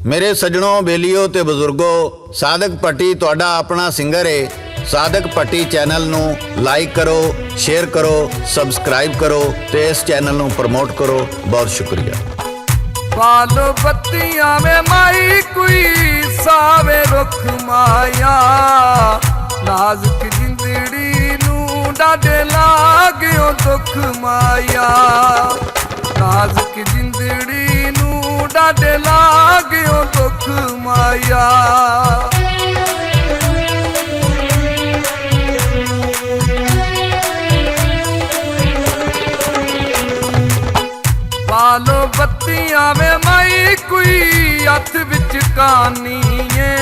मेरे सजनों बेलियो ते बजुर्गो, सादक भट्टी तुहाडा अपना सिंगर है। सादक भट्टी चैनल नू लाइक करो, शेयर करो, सबसक्राइब करो ते इस चैनल नू प्रमोट करो। बहुत शुक्रिया। पालो बत्तियां में माई कोई सावे रुख माया, नाजुक जिंदड़ी नू डाडे लागो दुख माया, नाजुक जिंदड़ी नू डाडे लागो दुख माया। पालो बत्तियां में माई कोई हथ विच कानी है,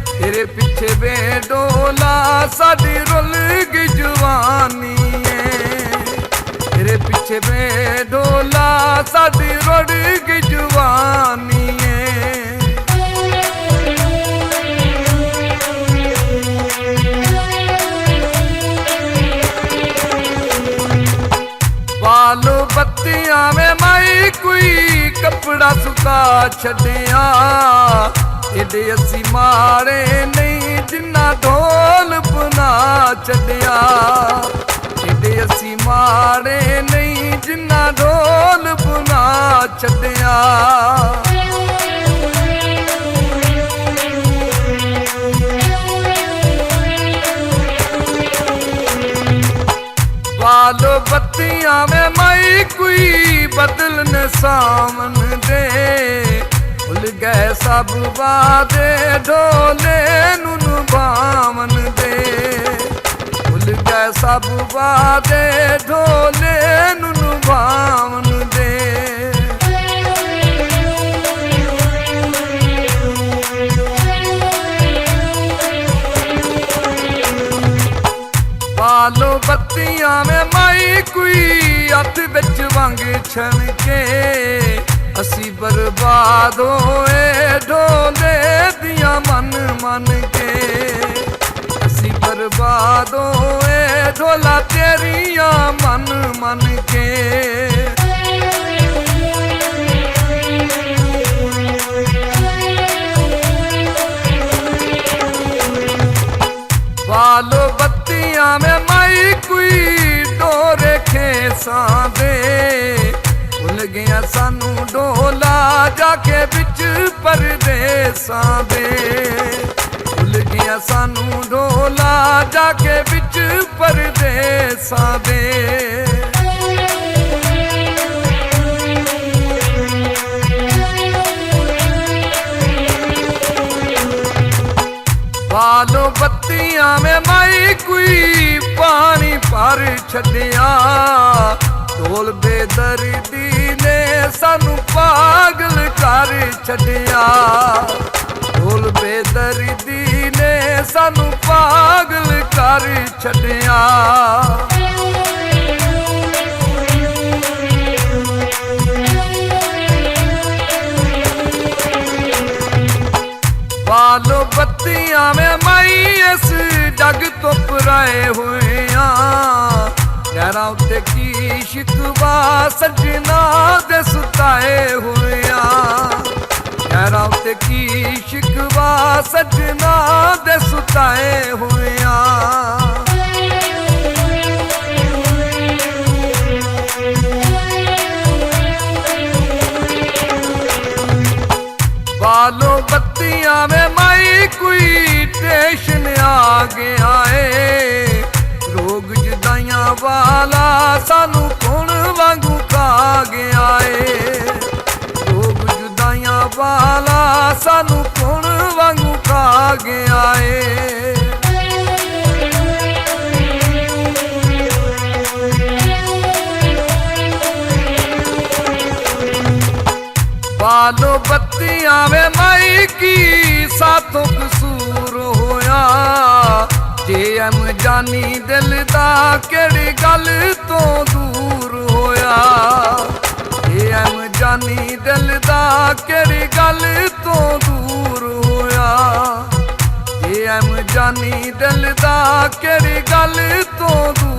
तेरे पिछे बेडोला साडी रुल गई जवानी है, तेरे पिछे बेडोला साडी रुल गई जवानी है। पालो बत्तियां में माई कोई कपड़ा सुका छड़िया, एडे असी मारे नहीं जिन्ना ढोल बना छड़िया, एडे असी मारे नहीं जिन्ना ढोल बना छड़िया। पालो बत्तियां में माई कोई बदल न सामन दे, भुल गए सब वादे ढोले नून बामन दे, भुल गए सब वादे ढोले नून बामन दे। पालो बत्तियां में माई कोई हथ बिच वंग छणके, असी बर्बाद होए ढोले दिया मन मन के, असी बर्बाद होए ढोला तेरिया मन मन के। पालो बत्तियां में माई कोई डोरे खेसा दे, भुल गया सानू डोला जाके बिच परदेसा दे, भुल गया सानू डोला जाके बिच परदेसा दे। पालो बत्तियां में माई कोई पानी भर छड़िया, ढोल बेदर्दी ने सानू पागल कर छड़िया, ढोल बेदर्दी ने सानू पागल कर छड़िया। पालो बत्तियां में माई इस जग तो पराए हुए गैरा उत्ते की शिकवा सजना दे सुताए हुए, गैरा उत्ते की शिकवा सजना दे सुताए हुए। पालो बत्तियां में माई कोई टेशन आ गया है, रोग जुदाइयां वाला सानू कौन वांगू खा गया है, रोग जुदाइयां वाला सानू कौन वांगू खा गया है। पालो बत्तियां में माई की साथों कसूर होया, जे एम जानी दिल दा केड़ी गल तो दूर होया, जे एम जानी दिल दा केड़ी गल तो दूर होया, जे एम जानी दिल दा केड़ी गल तो दूर